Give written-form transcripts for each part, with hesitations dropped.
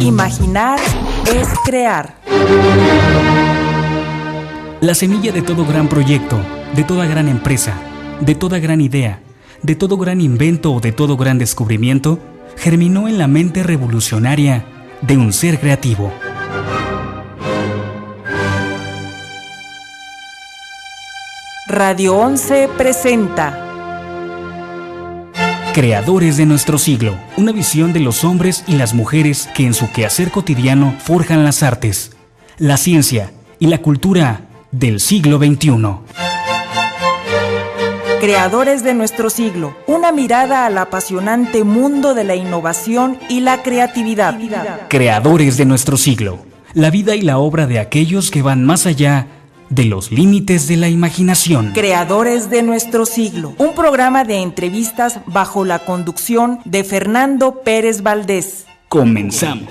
Imaginar es crear. La semilla de todo gran proyecto, de toda gran empresa, de toda gran idea, de todo gran invento o de todo gran descubrimiento, germinó en la mente revolucionaria de un ser creativo. Radio 11 presenta Creadores de nuestro siglo, una visión de los hombres y las mujeres que en su quehacer cotidiano forjan las artes, la ciencia y la cultura del siglo XXI. Creadores de nuestro siglo, una mirada al apasionante mundo de la innovación y la creatividad. Creadores de nuestro siglo, la vida y la obra de aquellos que van más allá de los límites de la imaginación. Creadores de nuestro siglo, un programa de entrevistas bajo la conducción de Fernando Pérez Valdés. Comenzamos.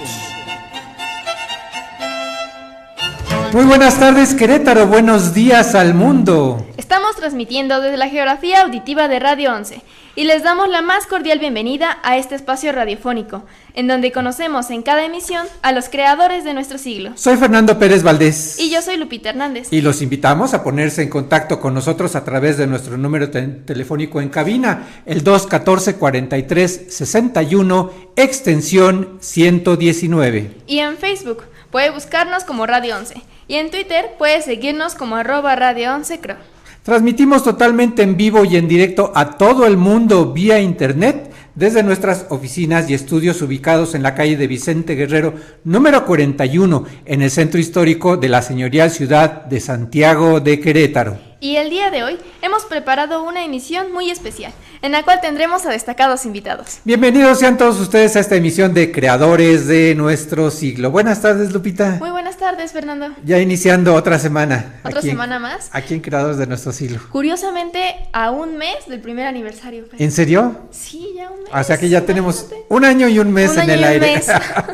Muy buenas tardes, Querétaro, buenos días al mundo. Estamos transmitiendo desde la geografía auditiva de Radio 11 y les damos la más cordial bienvenida a este espacio radiofónico, en donde conocemos en cada emisión a los creadores de nuestro siglo. Soy Fernando Pérez Valdés. Y yo soy Lupita Hernández. Y los invitamos a ponerse en contacto con nosotros a través de nuestro número telefónico en cabina, el 214-4361, extensión 119. Y en Facebook puede buscarnos como Radio 11. Y en Twitter puede seguirnos como @Radio11creo. Transmitimos totalmente en vivo y en directo a todo el mundo vía internet desde nuestras oficinas y estudios ubicados en la calle de Vicente Guerrero, número 41, en el centro histórico de la señorial ciudad de Santiago de Querétaro. Y el día de hoy hemos preparado una emisión muy especial, en la cual tendremos a destacados invitados. Bienvenidos sean todos ustedes a esta emisión de Creadores de nuestro siglo. Buenas tardes, Lupita. Muy buenas tardes, Fernando. Ya iniciando otra semana. ¿Otra semana más? Aquí en Creadores de nuestro siglo. Curiosamente, a un mes del primer aniversario. ¿En serio? Sí, ya un mes. O sea que ya tenemos un año y un mes en el aire.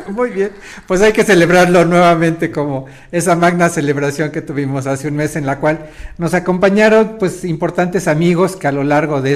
Muy bien, pues hay que celebrarlo nuevamente como esa magna celebración que tuvimos hace un mes, en la cual nos acompañaron pues importantes amigos que a lo largo de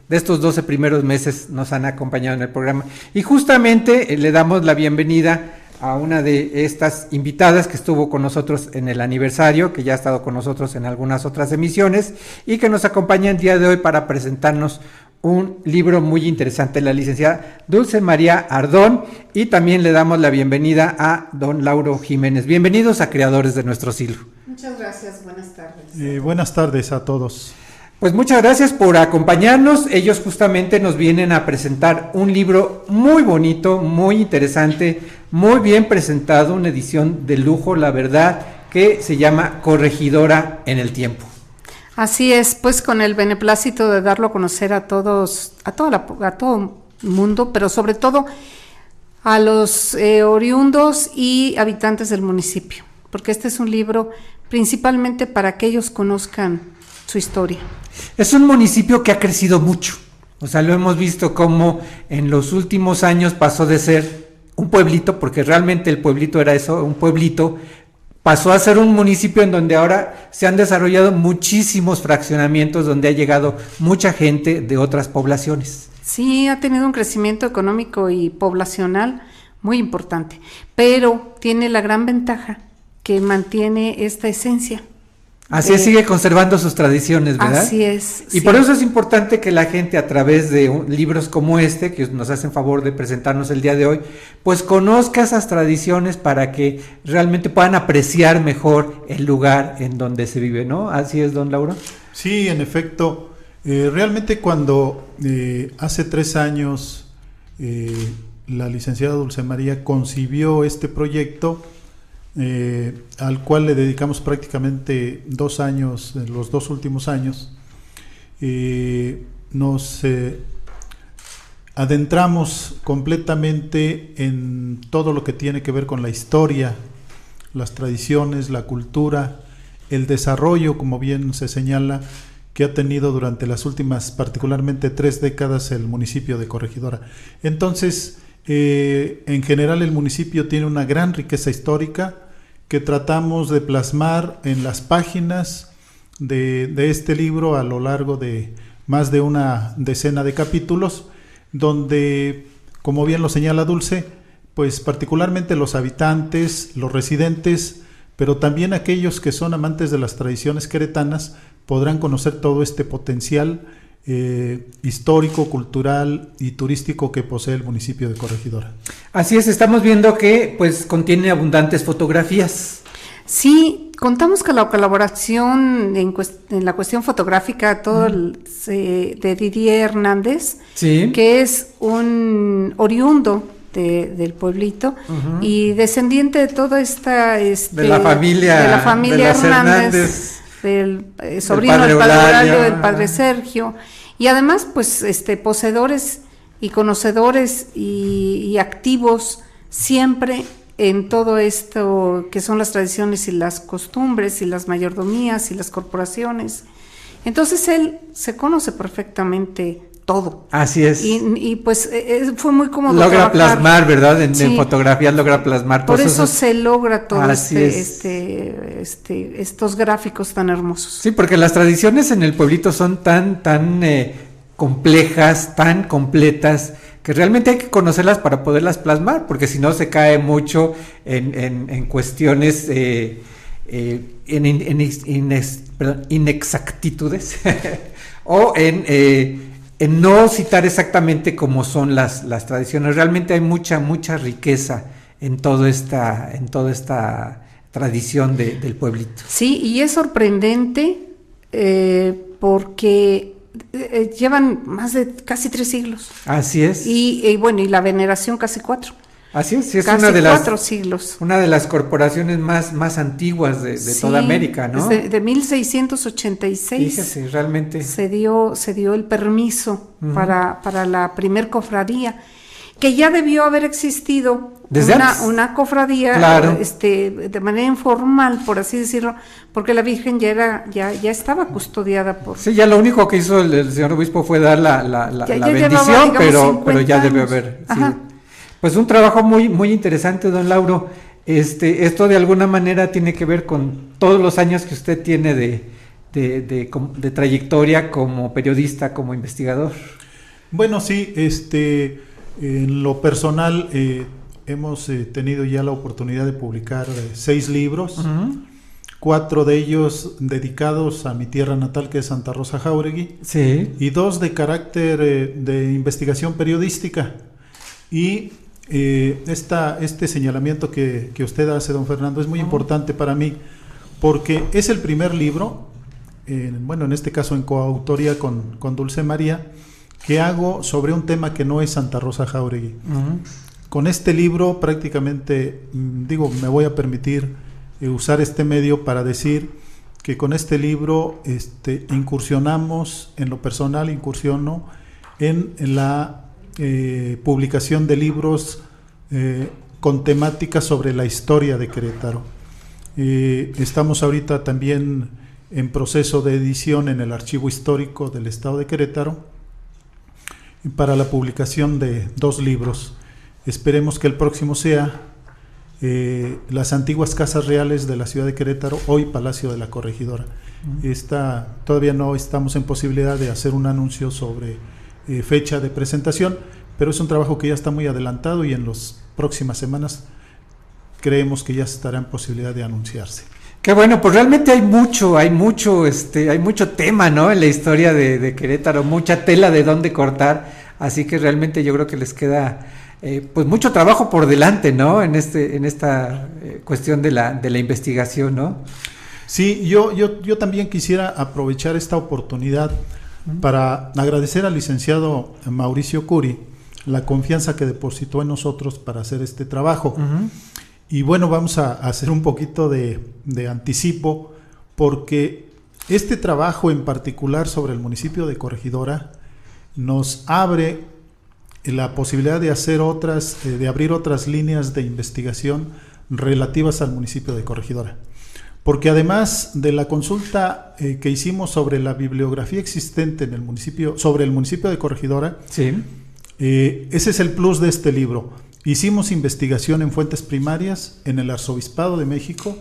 estos 12 primeros meses nos han acompañado en el programa. Y justamente le damos la bienvenida a una de estas invitadas que estuvo con nosotros en el aniversario, que ya ha estado con nosotros en algunas otras emisiones y que nos acompaña el día de hoy para presentarnos un libro muy interesante, la licenciada Dulce María Ardón, y también le damos la bienvenida a don Lauro Jiménez. Bienvenidos a Creadores de nuestro siglo. Muchas gracias, buenas tardes. Buenas tardes a todos. Pues muchas gracias por acompañarnos. Ellos justamente nos vienen a presentar un libro muy bonito, muy interesante, muy bien presentado, una edición de lujo, la verdad, que se llama Corregidora en el Tiempo. Así es, pues con el beneplácito de darlo a conocer a todos, a todo el mundo, pero sobre todo a los oriundos y habitantes del municipio, porque este es un libro principalmente para que ellos conozcan su historia. Es un municipio que ha crecido mucho, o sea, lo hemos visto como en los últimos años pasó de ser un pueblito, porque realmente el pueblito era eso, un pueblito, pasó a ser un municipio en donde ahora se han desarrollado muchísimos fraccionamientos, donde ha llegado mucha gente de otras poblaciones. Sí, ha tenido un crecimiento económico y poblacional muy importante, pero tiene la gran ventaja que mantiene esta esencia. Así es, sigue conservando sus tradiciones, ¿verdad? Así es. Y sí, por eso es importante que la gente a través de libros como este, que nos hacen favor de presentarnos el día de hoy, pues conozca esas tradiciones para que realmente puedan apreciar mejor el lugar en donde se vive, ¿no? Así es, don Lauro. Sí, en efecto, realmente cuando hace 3 años la licenciada Dulce María concibió este proyecto, al cual le dedicamos prácticamente 2 años, los 2 últimos años, nos adentramos completamente en todo lo que tiene que ver con la historia, las tradiciones, la cultura, el desarrollo, como bien se señala, que ha tenido durante las últimas, particularmente 3 décadas, el municipio de Corregidora. Entonces, en general el municipio tiene una gran riqueza histórica que tratamos de plasmar en las páginas de este libro a lo largo de más de una decena de capítulos, donde, como bien lo señala Dulce, pues particularmente los habitantes, los residentes, pero también aquellos que son amantes de las tradiciones queretanas podrán conocer todo este potencial histórico, cultural y turístico que posee el municipio de Corregidora. Así es, estamos viendo que pues contiene abundantes fotografías. Sí, contamos con la colaboración en la cuestión fotográfica de Didier Hernández, sí, que es un oriundo del pueblito y descendiente de toda esta de la familia Hernández, del sobrino del padre Eulalia, del padre Sergio, y además pues poseedores y conocedores y activos siempre en todo esto que son las tradiciones y las costumbres y las mayordomías y las corporaciones. Entonces él se conoce perfectamente todo. Así es. Y pues fue muy cómodo logra trabajar. Plasmar, ¿verdad? En fotografías logra plasmar. Por eso se logra todo estos gráficos tan hermosos. Sí, porque las tradiciones en el pueblito son tan complejas, tan completas, que realmente hay que conocerlas para poderlas plasmar, porque si no se cae mucho en cuestiones, inexactitudes, o en no citar exactamente cómo son las tradiciones. Realmente hay mucha riqueza en toda esta tradición del pueblito. Sí, y es sorprendente porque llevan más de casi 3 siglos. Así es. Y bueno, y la veneración casi 4. Así es, sí, es casi una de 4 siglos. Una de las corporaciones más antiguas de toda América, ¿no? De 1686. Fíjese, realmente. Se dio el permiso para la primer cofradía, que ya debió haber existido desde antes. Una cofradía, claro, de manera informal, por así decirlo, porque la Virgen ya estaba custodiada por... Sí, ya lo único que hizo el señor obispo fue dar la bendición, llevaba, digamos, pero ya debió años. haber. Sí. Pues un trabajo muy interesante, don Lauro. Esto de alguna manera tiene que ver con todos los años que usted tiene de trayectoria como periodista, como investigador. Bueno, sí, en lo personal hemos tenido ya la oportunidad de publicar 6 libros, 4 de ellos dedicados a mi tierra natal, que es Santa Rosa Jáuregui, sí, y 2 de carácter de investigación periodística. Y este señalamiento que usted hace, don Fernando, es muy importante para mí, porque es el primer libro, en este caso en coautoría con Dulce María, que hago sobre un tema que no es Santa Rosa Jáuregui. Con este libro prácticamente, me voy a permitir usar este medio para decir que con este libro incursionamos, en lo personal incursiono en la publicación de libros con temáticas sobre la historia de Querétaro. Estamos ahorita también en proceso de edición en el Archivo Histórico del Estado de Querétaro para la publicación de 2 libros. Esperemos que el próximo sea las antiguas casas reales de la ciudad de Querétaro, hoy Palacio de la Corregidora. Todavía no estamos en posibilidad de hacer un anuncio sobre fecha de presentación, pero es un trabajo que ya está muy adelantado y en las próximas semanas creemos que ya estará en posibilidad de anunciarse. Qué bueno, pues realmente hay mucho tema, ¿no? En la historia de Querétaro, mucha tela de dónde cortar, así que realmente yo creo que les queda pues mucho trabajo por delante, ¿no? En esta cuestión de la investigación, ¿no? Sí, yo también quisiera aprovechar esta oportunidad para agradecer al licenciado Mauricio Curi la confianza que depositó en nosotros para hacer este trabajo. Y bueno, vamos a hacer un poquito de anticipo, porque este trabajo en particular sobre el municipio de Corregidora nos abre la posibilidad de abrir otras líneas de investigación relativas al municipio de Corregidora. Porque además de la consulta que hicimos sobre la bibliografía existente en el municipio, sobre el municipio de Corregidora, sí, ese es el plus de este libro. Hicimos investigación en fuentes primarias, en el Arzobispado de México,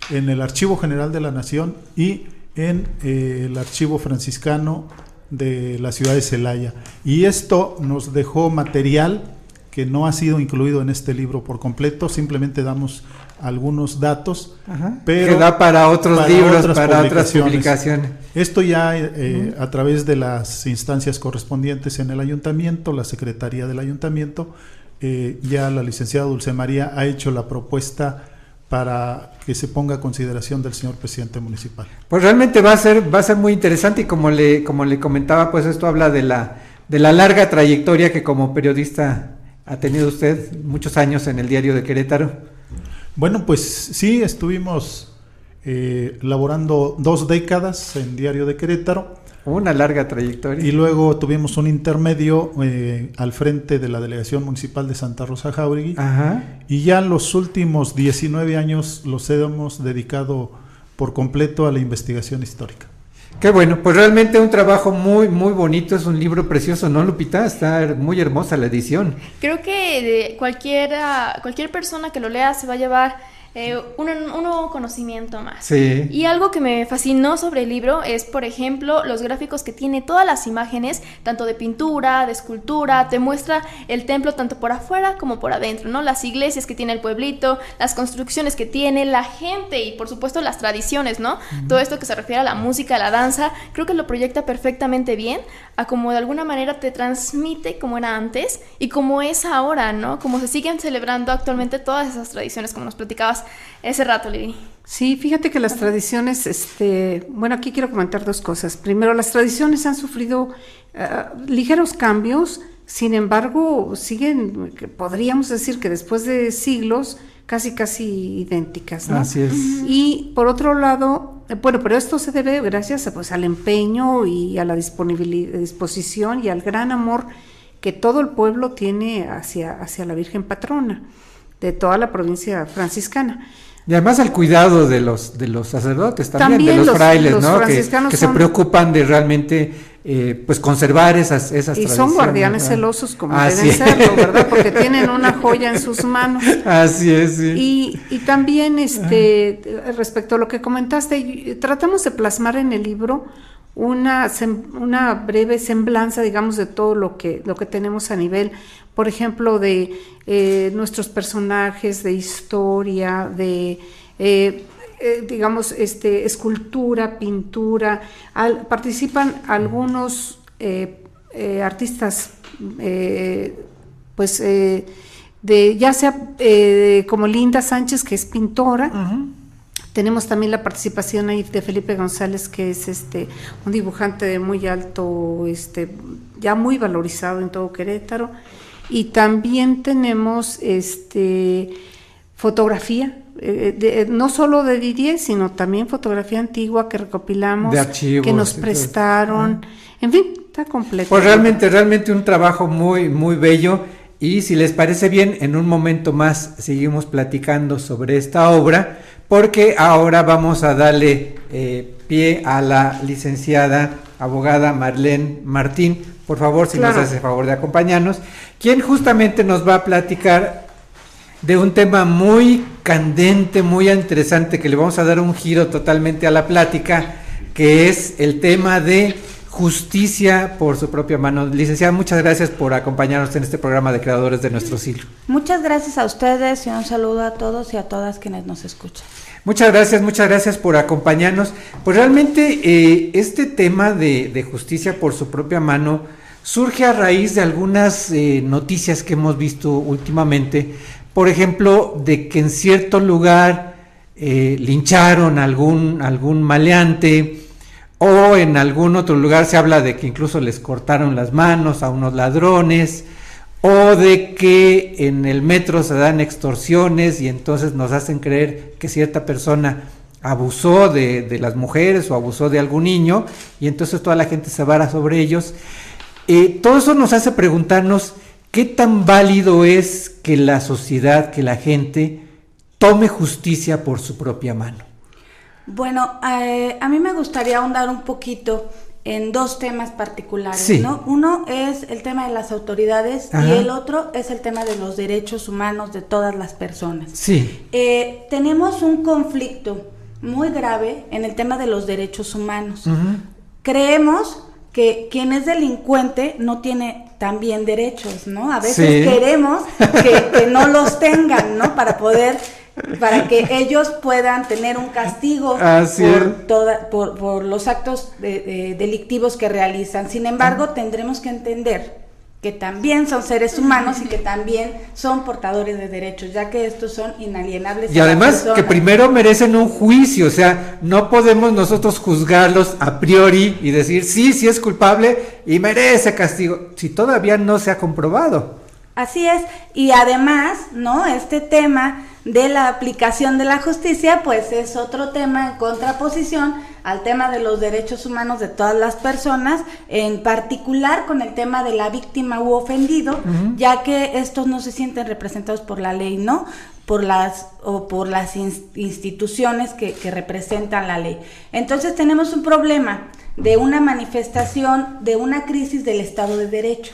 en el Archivo General de la Nación y en el Archivo Franciscano de la ciudad de Celaya. Y esto nos dejó material que no ha sido incluido en este libro por completo, simplemente damos algunos datos, pero que da para otros libros, para otras publicaciones. Esto ya a través de las instancias correspondientes en el ayuntamiento, la secretaría del ayuntamiento, ya la licenciada Dulce María ha hecho la propuesta para que se ponga a consideración del señor presidente municipal. Pues realmente va a ser muy interesante, y como le comentaba, pues esto habla de la larga trayectoria que como periodista ha tenido usted, muchos años en el Diario de Querétaro. Bueno, pues sí, estuvimos laborando 2 décadas en Diario de Querétaro. Una larga trayectoria. Y luego tuvimos un intermedio al frente de la Delegación Municipal de Santa Rosa Jáuregui. Y ya los últimos 19 años los hemos dedicado por completo a la investigación histórica. Qué bueno, pues realmente un trabajo muy, muy bonito, es un libro precioso, ¿no, Lupita? Está muy hermosa la edición. Creo que cualquier persona que lo lea se va a llevar un nuevo conocimiento más. Sí. Y algo que me fascinó sobre el libro es, por ejemplo, los gráficos que tiene, todas las imágenes, tanto de pintura, de escultura, te muestra el templo tanto por afuera como por adentro, ¿no? Las iglesias que tiene el pueblito, las construcciones que tiene, la gente y por supuesto las tradiciones, ¿no? Todo esto que se refiere a la música, a la danza, creo que lo proyecta perfectamente bien, a como de alguna manera te transmite como era antes y como es ahora, ¿no? Como se siguen celebrando actualmente todas esas tradiciones, como nos platicabas ese rato, Lili. Sí, fíjate que las tradiciones, bueno, aquí quiero comentar 2 cosas. Primero, las tradiciones han sufrido ligeros cambios, sin embargo, siguen, podríamos decir que después de siglos, casi idénticas, ¿no? Así es. Y por otro lado, bueno, pero esto se debe gracias pues al empeño y a la disposición y al gran amor que todo el pueblo tiene hacia la Virgen Patrona de toda la provincia franciscana. Y además al cuidado de los sacerdotes también de los frailes, los ¿no? franciscanos que se preocupan de realmente pues conservar esas tradiciones. Y son guardianes celosos como Así deben serlo, ¿verdad? Porque tienen una joya en sus manos. Así es, sí. Y también respecto a lo que comentaste, tratamos de plasmar en el libro una breve semblanza, digamos, de todo lo que tenemos a nivel, por ejemplo, de nuestros personajes, de historia, de digamos, escultura, pintura. Participan algunos artistas, pues, ya sea como Linda Sánchez, que es pintora. Tenemos también la participación ahí de Felipe González, que es un dibujante de muy alto, ya muy valorizado en todo Querétaro. Y también tenemos fotografía, no solo de Didier, sino también fotografía antigua que recopilamos, de archivos, que nos prestaron. En fin, está completo. Pues realmente un trabajo muy, muy bello. Y si les parece bien, en un momento más seguimos platicando sobre esta obra, porque ahora vamos a darle pie a la licenciada abogada Marlene Martín. Por favor, si nos hace el favor de acompañarnos, quien justamente nos va a platicar de un tema muy candente, muy interesante, que le vamos a dar un giro totalmente a la plática, que es el tema de justicia por su propia mano. Licenciada, muchas gracias por acompañarnos en este programa de Creadores de Nuestro Siglo. Muchas gracias a ustedes y un saludo a todos y a todas quienes nos escuchan. Muchas gracias por acompañarnos. Pues realmente este tema de justicia por su propia mano surge a raíz de algunas noticias que hemos visto últimamente. Por ejemplo, de que en cierto lugar lincharon algún maleante, o en algún otro lugar se habla de que incluso les cortaron las manos a unos ladrones, o de que en el metro se dan extorsiones y entonces nos hacen creer que cierta persona abusó de las mujeres o abusó de algún niño, y entonces toda la gente se vara sobre ellos. Todo eso nos hace preguntarnos qué tan válido es que la sociedad, que la gente tome justicia por su propia mano. Bueno, a mí me gustaría ahondar un poquito en 2 temas particulares, sí, ¿no? Uno es el tema de las autoridades. Ajá. Y el otro es el tema de los derechos humanos de todas las personas. Sí. Tenemos un conflicto muy grave en el tema de los derechos humanos. Uh-huh. Creemos que quien es delincuente no tiene también derechos, ¿no? A veces queremos que no los tengan, ¿no? Para que ellos puedan tener un castigo por los actos delictivos que realizan. Sin embargo, tendremos que entender que también son seres humanos y que también son portadores de derechos, ya que estos son inalienables. Y además que primero merecen un juicio, o sea, no podemos nosotros juzgarlos a priori y decir sí es culpable y merece castigo, si todavía no se ha comprobado. Así es, y además, ¿no? Este tema de la aplicación de la justicia, pues es otro tema en contraposición al tema de los derechos humanos de todas las personas, en particular con el tema de la víctima u ofendido, ya que estos no se sienten representados por la ley, ¿no? Por las instituciones que representan la ley. Entonces tenemos un problema de una manifestación de una crisis del Estado de Derecho,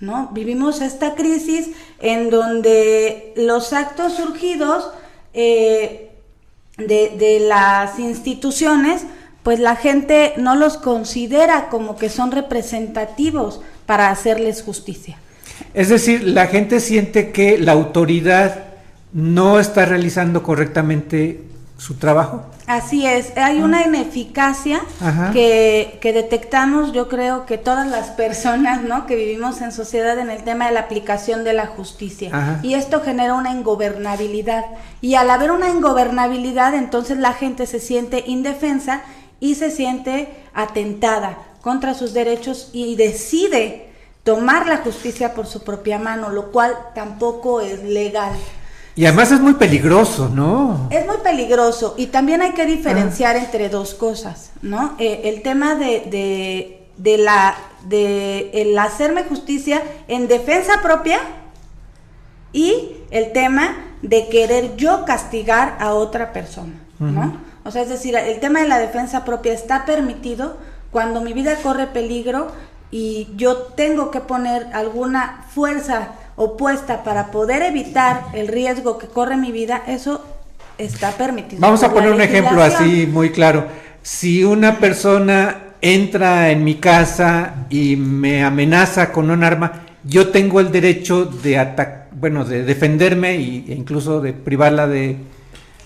¿no? Vivimos esta crisis en donde los actos surgidos de las instituciones, pues la gente no los considera como que son representativos para hacerles justicia. Es decir, la gente siente que la autoridad no está realizando correctamente su trabajo. Así es, hay una ineficacia que detectamos, yo creo que todas las personas, ¿no?, que vivimos en sociedad en el tema de la aplicación de la justicia. Y esto genera una ingobernabilidad, y al haber una ingobernabilidad, entonces la gente se siente indefensa y se siente atentada contra sus derechos y decide tomar la justicia por su propia mano, lo cual tampoco es legal. Y además es muy peligroso, ¿no? Es muy peligroso, y también hay que diferenciar entre dos cosas, ¿no? El tema de el hacerme justicia en defensa propia, y el tema de querer yo castigar a otra persona, ¿no? O sea, es decir, el tema de la defensa propia está permitido cuando mi vida corre peligro y yo tengo que poner alguna fuerza opuesta para poder evitar el riesgo que corre mi vida. Eso está permitido. Vamos a poner un ejemplo así muy claro. Si una persona entra en mi casa y me amenaza con un arma, yo tengo el derecho de de defenderme e incluso de privarla de...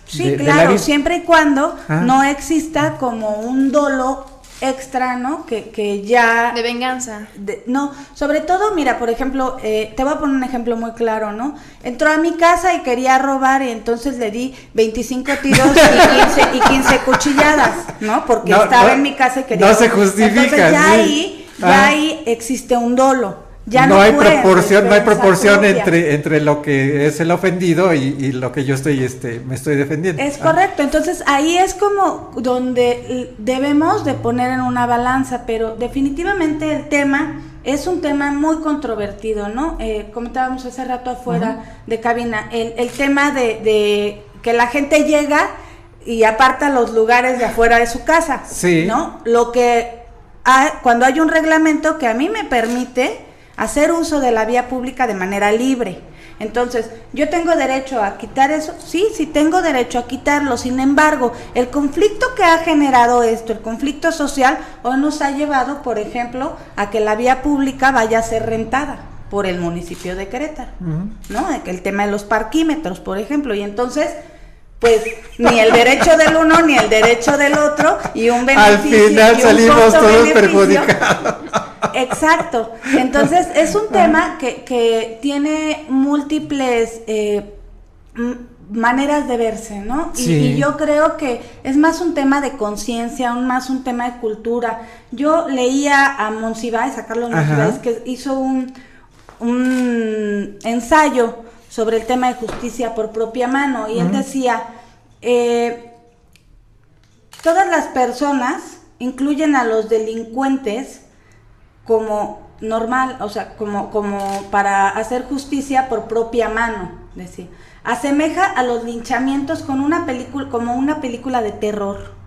Sí, claro, siempre y cuando no exista como un dolo extra, ¿no? Que ya... De venganza. No, sobre todo, mira, por ejemplo, te voy a poner un ejemplo muy claro, ¿no? Entró a mi casa y quería robar, y entonces le di 25 tiros y 15 cuchilladas, ¿no? Porque estaba en mi casa y quería... No se justifica. Entonces ya ahí existe un dolo. Ya no hay proporción entre lo que es el ofendido y lo que yo me estoy defendiendo. Es correcto, entonces ahí es como donde debemos de poner en una balanza, pero definitivamente el tema es un tema muy controvertido, ¿no? Comentábamos hace rato afuera de cabina, el tema de que la gente llega y aparta los lugares de afuera de su casa, ¿no? Cuando hay un reglamento que a mí me permite hacer uso de la vía pública de manera libre. Entonces, ¿yo tengo derecho a quitar eso? Sí tengo derecho a quitarlo. Sin embargo, el conflicto que ha generado esto, el conflicto social, hoy nos ha llevado, por ejemplo, a que la vía pública vaya a ser rentada por el municipio de Querétaro, ¿no? El tema de los parquímetros, por ejemplo, y entonces... pues ni el derecho del uno ni el derecho del otro, y un beneficio. Al final salimos todos perjudicados. Exacto. Entonces es un tema que tiene múltiples maneras de verse, ¿no? Y yo creo que es más un tema de conciencia, más un tema de cultura. Yo leía a Monsiváis, a Carlos Monsiváis, que hizo un ensayo sobre el tema de justicia por propia mano, y él decía, todas las personas incluyen a los delincuentes como normal, o sea, como para hacer justicia por propia mano, decía. Asemeja a los linchamientos como una película de terror,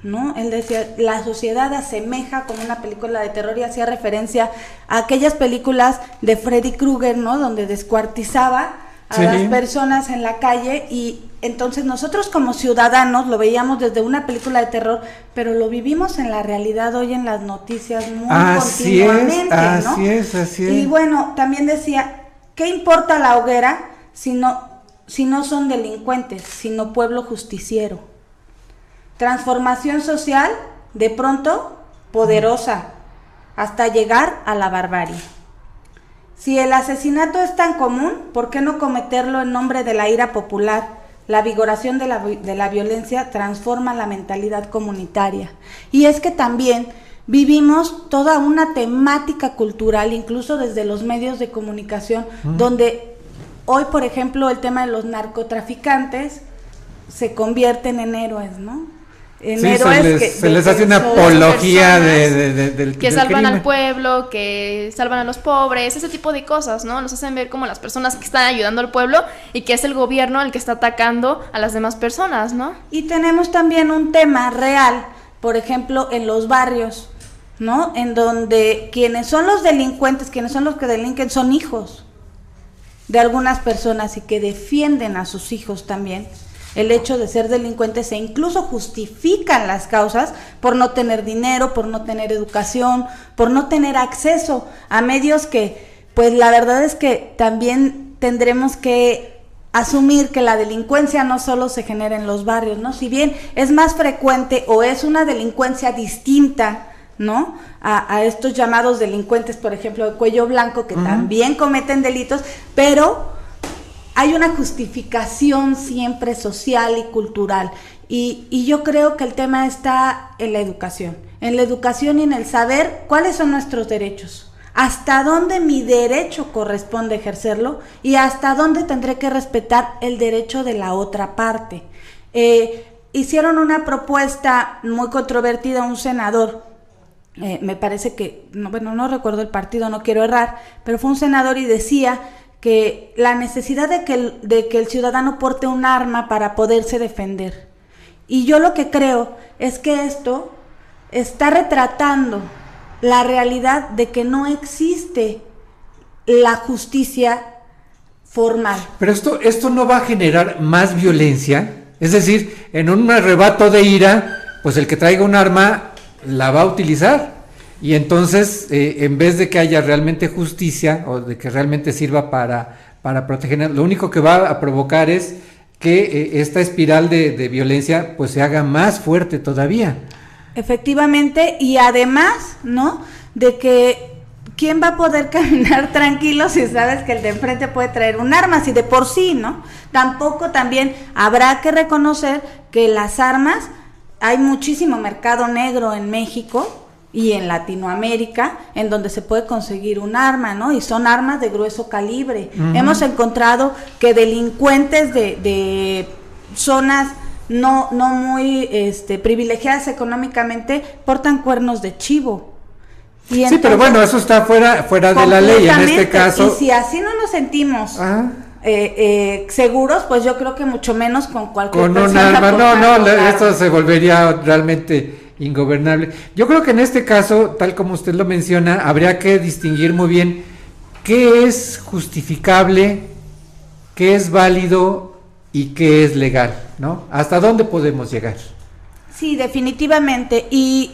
¿no? Él decía, la sociedad asemeja como una película de terror, y hacía referencia a aquellas películas de Freddy Krueger, ¿no? Donde descuartizaba a las personas en la calle, y entonces nosotros como ciudadanos lo veíamos desde una película de terror, pero lo vivimos en la realidad hoy en las noticias muy continuamente, ¿no? Así es. Y bueno, también decía, ¿qué importa la hoguera si no son delincuentes, sino pueblo justiciero? Transformación social, de pronto, poderosa, hasta llegar a la barbarie. Si el asesinato es tan común, ¿por qué no cometerlo en nombre de la ira popular? La vigoración de la violencia transforma la mentalidad comunitaria. Y es que también vivimos toda una temática cultural, incluso desde los medios de comunicación, donde hoy, por ejemplo, el tema de los narcotraficantes se convierten en héroes, ¿no? Se les hace una apología del que salvan crimen. al pueblo, que salvan a los pobres, ese tipo de cosas, ¿no? Nos hacen ver como las personas que están ayudando al pueblo y que es el gobierno el que está atacando a las demás personas, ¿no? Y tenemos también un tema real, por ejemplo, en los barrios, ¿no? En donde quienes son los delincuentes, quienes son los que delinquen, son hijos de algunas personas y que defienden a sus hijos también. El hecho de ser delincuentes e incluso justifican las causas por no tener dinero, por no tener educación, por no tener acceso a medios que, pues la verdad es que también tendremos que asumir que la delincuencia no solo se genera en los barrios, ¿no? Si bien es más frecuente o es una delincuencia distinta, ¿no? A estos llamados delincuentes, por ejemplo, de cuello blanco, que también cometen delitos, pero hay una justificación siempre social y cultural, y yo creo que el tema está en la educación y en el saber cuáles son nuestros derechos, hasta dónde mi derecho corresponde ejercerlo y hasta dónde tendré que respetar el derecho de la otra parte. Hicieron una propuesta muy controvertida un senador, me parece que, no recuerdo el partido, no quiero errar, pero fue un senador y decía que la necesidad de que el ciudadano porte un arma para poderse defender. Y yo lo que creo es que esto está retratando la realidad de que no existe la justicia formal. Pero esto no va a generar más violencia, es decir, en un arrebato de ira, pues el que traiga un arma la va a utilizar. Y entonces, en vez de que haya realmente justicia o de que realmente sirva para proteger, lo único que va a provocar es que esta espiral de violencia pues se haga más fuerte todavía. Efectivamente, y además, ¿no? De que ¿quién va a poder caminar tranquilo si sabes que el de enfrente puede traer un arma? Si de por sí, ¿no? Tampoco también habrá que reconocer que las armas, hay muchísimo mercado negro en México y en Latinoamérica, en donde se puede conseguir un arma, ¿no? Y son armas de grueso calibre. Hemos encontrado que delincuentes de zonas no muy privilegiadas económicamente portan cuernos de chivo. Y sí, entonces, pero bueno, eso está fuera de la ley en este caso. Y si así no nos sentimos seguros, pues yo creo que mucho menos con cualquier con persona. un arma, esto se volvería realmente ingobernable. Yo creo que en este caso, tal como usted lo menciona, habría que distinguir muy bien qué es justificable, qué es válido y qué es legal, ¿no? ¿Hasta dónde podemos llegar? Sí, definitivamente, y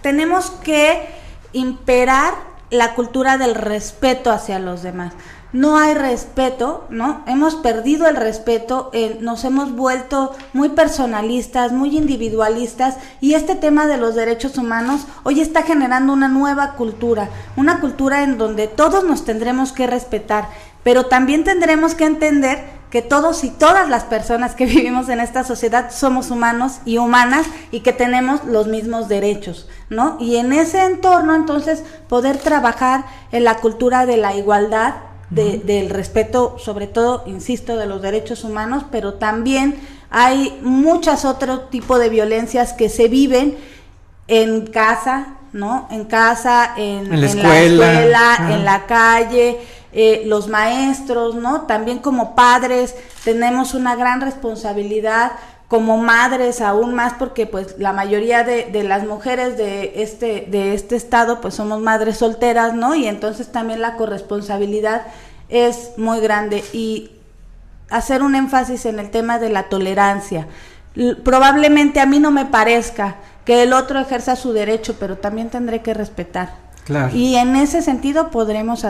tenemos que imperar la cultura del respeto hacia los demás. No hay respeto, ¿no? Hemos perdido el respeto, nos hemos vuelto muy personalistas, muy individualistas, y este tema de los derechos humanos hoy está generando una nueva cultura, una cultura en donde todos nos tendremos que respetar, pero también tendremos que entender que todos y todas las personas que vivimos en esta sociedad somos humanos y humanas y que tenemos los mismos derechos, ¿no? Y en ese entorno, entonces, poder trabajar en la cultura de la igualdad, del respeto, sobre todo, insisto, de los derechos humanos, pero también hay muchas otro tipo de violencias que se viven en casa, ¿no? En casa, en la escuela, en la calle, los maestros, ¿no? También como padres tenemos una gran responsabilidad, como madres aún más, porque pues la mayoría de las mujeres de este estado pues somos madres solteras, ¿no? Y entonces también la corresponsabilidad es muy grande, y hacer un énfasis en el tema de la tolerancia. Probablemente a mí no me parezca que el otro ejerza su derecho, pero también tendré que respetar. Claro. Y en ese sentido podremos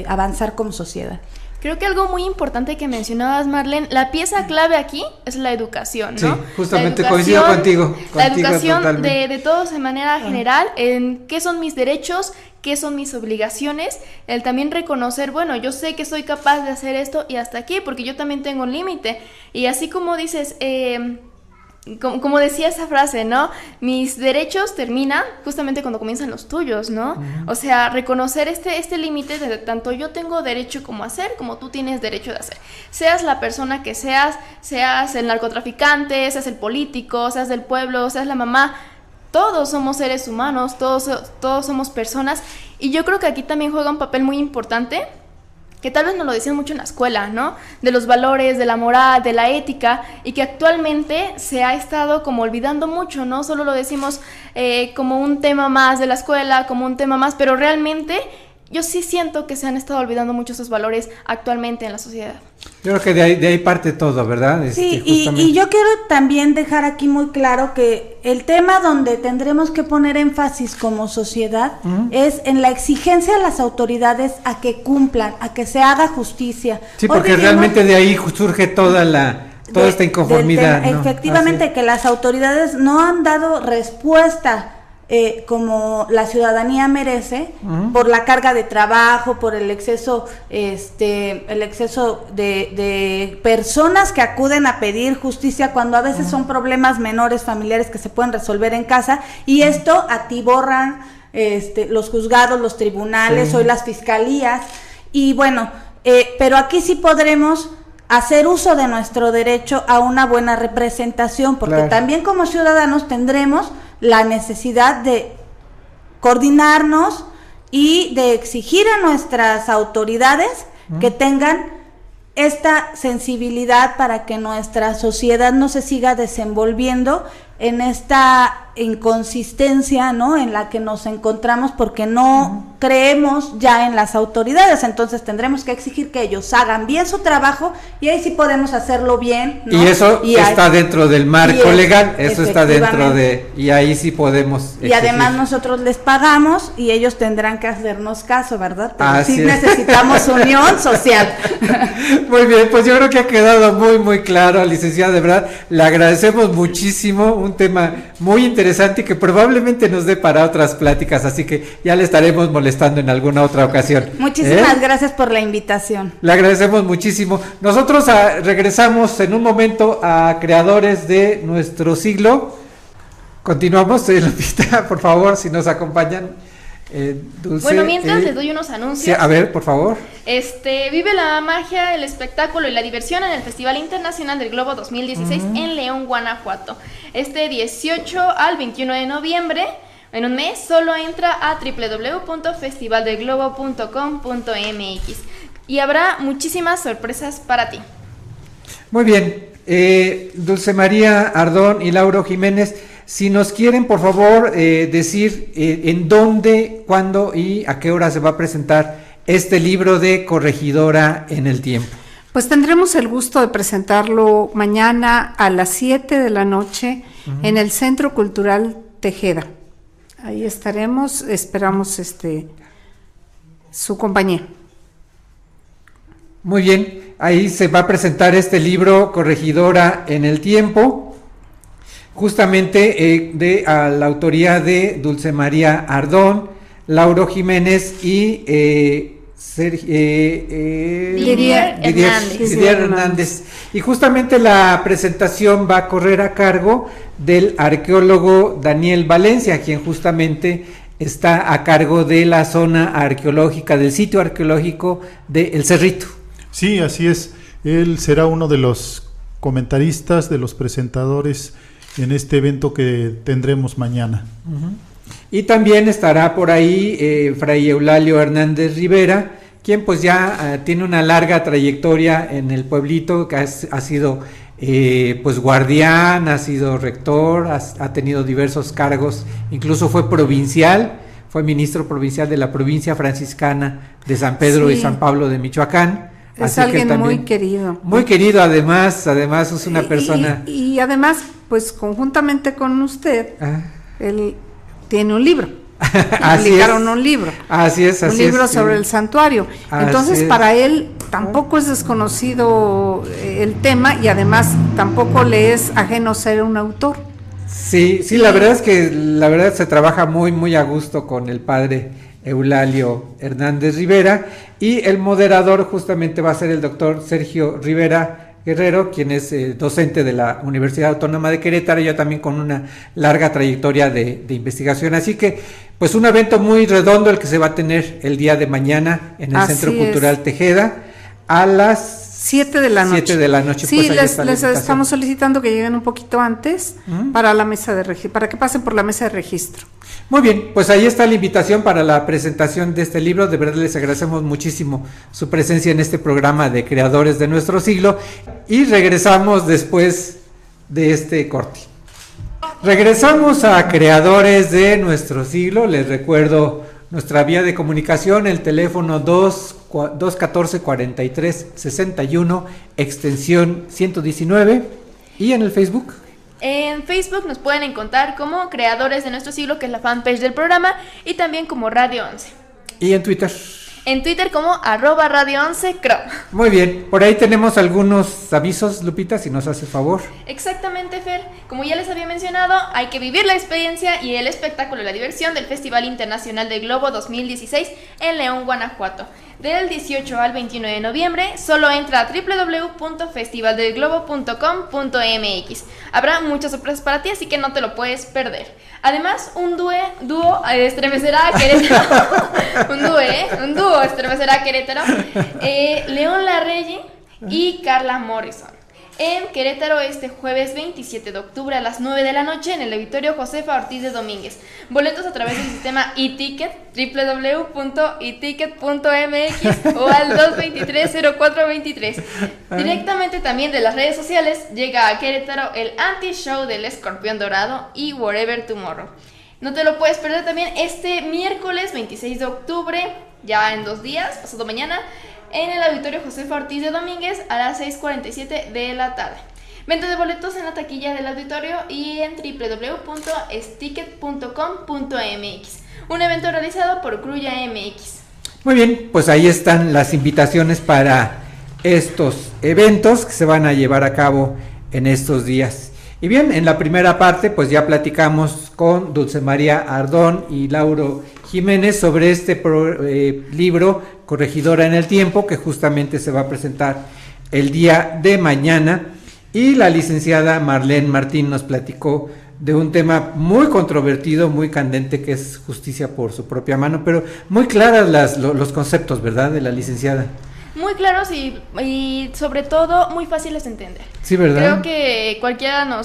avanzar como sociedad. Creo que algo muy importante que mencionabas, Marlene, la pieza clave aquí es la educación, ¿no? Sí, justamente coincido contigo. La educación de todos de manera general, en qué son mis derechos, qué son mis obligaciones, el también reconocer, bueno, yo sé que soy capaz de hacer esto y hasta aquí, porque yo también tengo un límite. Y así como dices, como decía esa frase, ¿no? Mis derechos terminan justamente cuando comienzan los tuyos, ¿no? O sea, reconocer este límite de tanto yo tengo derecho como hacer, como tú tienes derecho de hacer. Seas la persona que seas el narcotraficante, seas el político, seas del pueblo, seas la mamá, todos somos seres humanos, todos somos personas, y yo creo que aquí también juega un papel muy importante, que tal vez nos lo decían mucho en la escuela, ¿no? De los valores, de la moral, de la ética, y que actualmente se ha estado como olvidando mucho, ¿no? Solo lo decimos como un tema más de la escuela, como un tema más, pero realmente yo sí siento que se han estado olvidando mucho esos valores actualmente en la sociedad. Yo creo que de ahí parte todo, ¿verdad? Sí, y yo quiero también dejar aquí muy claro que el tema donde tendremos que poner énfasis como sociedad es en la exigencia de las autoridades a que cumplan, a que se haga justicia. Sí, porque realmente de ahí surge toda esta inconformidad, ¿no? Efectivamente, que las autoridades no han dado respuesta como la ciudadanía merece, por la carga de trabajo, por el exceso de personas que acuden a pedir justicia cuando a veces son problemas menores familiares que se pueden resolver en casa, y esto atiborran los juzgados, los tribunales, hoy las fiscalías, y bueno, pero aquí sí podremos hacer uso de nuestro derecho a una buena representación, porque también como ciudadanos tendremos la necesidad de coordinarnos y de exigir a nuestras autoridades que tengan esta sensibilidad para que nuestra sociedad no se siga desenvolviendo en esta inconsistencia, ¿no?, en la que nos encontramos, porque no creemos ya en las autoridades. Entonces tendremos que exigir que ellos hagan bien su trabajo, y ahí sí podemos hacerlo bien, ¿no? Y eso está dentro del marco legal, eso está dentro y ahí sí podemos exigir. Y además nosotros les pagamos y ellos tendrán que hacernos caso, ¿verdad? Pero sí necesitamos unión social. Muy bien, pues yo creo que ha quedado muy, muy claro, licenciada, de verdad, le agradecemos muchísimo, un tema muy interesante y que probablemente nos dé para otras pláticas, así que ya le estaremos molestando en alguna otra ocasión. Muchísimas gracias por la invitación. Le agradecemos muchísimo. Nosotros regresamos en un momento a Creadores de Nuestro Siglo. Continuamos, Lupita, por favor, si nos acompañan. Dulce, bueno, mientras les doy unos anuncios. Sí, a ver, por favor. Vive la magia, el espectáculo y la diversión en el Festival Internacional del Globo 2016 en León, Guanajuato. 18 al 21 de noviembre, en un mes. Solo entra a www.festivaldelglobo.com.mx y habrá muchísimas sorpresas para ti. Muy bien, Dulce María Ardón y Lauro Jiménez, si nos quieren por favor decir en dónde, cuándo y a qué hora se va a presentar este libro de Corregidora en el Tiempo. Pues tendremos el gusto de presentarlo mañana a las 7 de la noche en el Centro Cultural Tejeda. Ahí estaremos, esperamos su compañía. Muy bien, ahí se va a presentar este libro Corregidora en el Tiempo, justamente a la autoría de Dulce María Ardón, Lauro Jiménez y Didier Hernández. Y justamente la presentación va a correr a cargo del arqueólogo Daniel Valencia, quien justamente está a cargo de la zona arqueológica, del sitio arqueológico de El Cerrito. Sí, así es. Él será uno de los comentaristas, de los presentadores en este evento que tendremos mañana. Y también estará por ahí Fray Eulalio Hernández Rivera, quien pues ya tiene una larga trayectoria en el pueblito, que ha sido pues guardián, ha sido rector, ha tenido diversos cargos, incluso fue provincial, fue ministro provincial de la provincia franciscana de San Pedro y San Pablo de Michoacán. Es alguien muy querido. Muy querido, además es una persona... Y además, pues conjuntamente con usted, él tiene un libro. Publicaron un libro. Así es, un libro sobre el santuario. Entonces, para él tampoco es desconocido el tema y además tampoco le es ajeno ser un autor. Sí, la verdad es que se trabaja muy a gusto con el padre Eulalio Hernández Rivera, y el moderador justamente va a ser el doctor Sergio Rivera Guerrero, quien es docente de la Universidad Autónoma de Querétaro, ya también con una larga trayectoria de investigación. Así que, pues un evento muy redondo el que se va a tener el día de mañana en el Centro Cultural Tejeda a las 7 de la noche. 7 de la noche. Sí, pues les estamos solicitando que lleguen un poquito antes para la mesa de registro, para que pasen por la mesa de registro. Muy bien, pues ahí está la invitación para la presentación de este libro. De verdad les agradecemos muchísimo su presencia en este programa de Creadores de Nuestro Siglo, y regresamos después de este corte. Regresamos a Creadores de Nuestro Siglo. Les recuerdo nuestra vía de comunicación, el teléfono 214-4361, extensión 119, y en el Facebook. En Facebook nos pueden encontrar como Creadores de Nuestro Siglo, que es la fanpage del programa, y también como Radio 11. ¿Y en Twitter? En Twitter como @Radio11cro. Muy bien, por ahí tenemos algunos avisos, Lupita, si nos hace favor. Exactamente, Fer. Como ya les había mencionado, hay que vivir la experiencia y el espectáculo y la diversión del Festival Internacional del Globo 2016 en León, Guanajuato. Del 18 al 29 de noviembre, solo entra a www.festivaldelglobo.com.mx. Habrá muchas sorpresas para ti, así que no te lo puedes perder. Además, un dúo estremecerá a Querétaro. Un dúo estremecerá a Querétaro. León Larregui y Carla Morrison. En Querétaro este jueves 27 de octubre a las 9 de la noche en el Auditorio Josefa Ortiz de Domínguez. Boletos a través del sistema eTicket, www.eticket.mx o al 223-0423. Directamente también de las redes sociales llega a Querétaro el Anti-Show del Escorpión Dorado y Whatever Tomorrow. No te lo puedes perder también este miércoles 26 de octubre, ya en 2 días, pasado mañana, en el Auditorio Josefa Ortiz de Domínguez a las 6:47 de la tarde. Venta de boletos en la taquilla del auditorio y en www.sticket.com.mx. Un evento realizado por Cruya MX. Muy bien, pues ahí están las invitaciones para estos eventos que se van a llevar a cabo en estos días. Y bien, en la primera parte pues ya platicamos con Dulce María Ardón y Lauro Jiménez sobre este libro Corregidora en el Tiempo, que justamente se va a presentar el día de mañana, y la licenciada Marlene Martín nos platicó de un tema muy controvertido, muy candente, que es justicia por su propia mano, pero muy claras los conceptos, ¿verdad?, de la licenciada. Muy claros y sobre todo muy fáciles de entender. Sí, ¿verdad? Creo que cualquiera no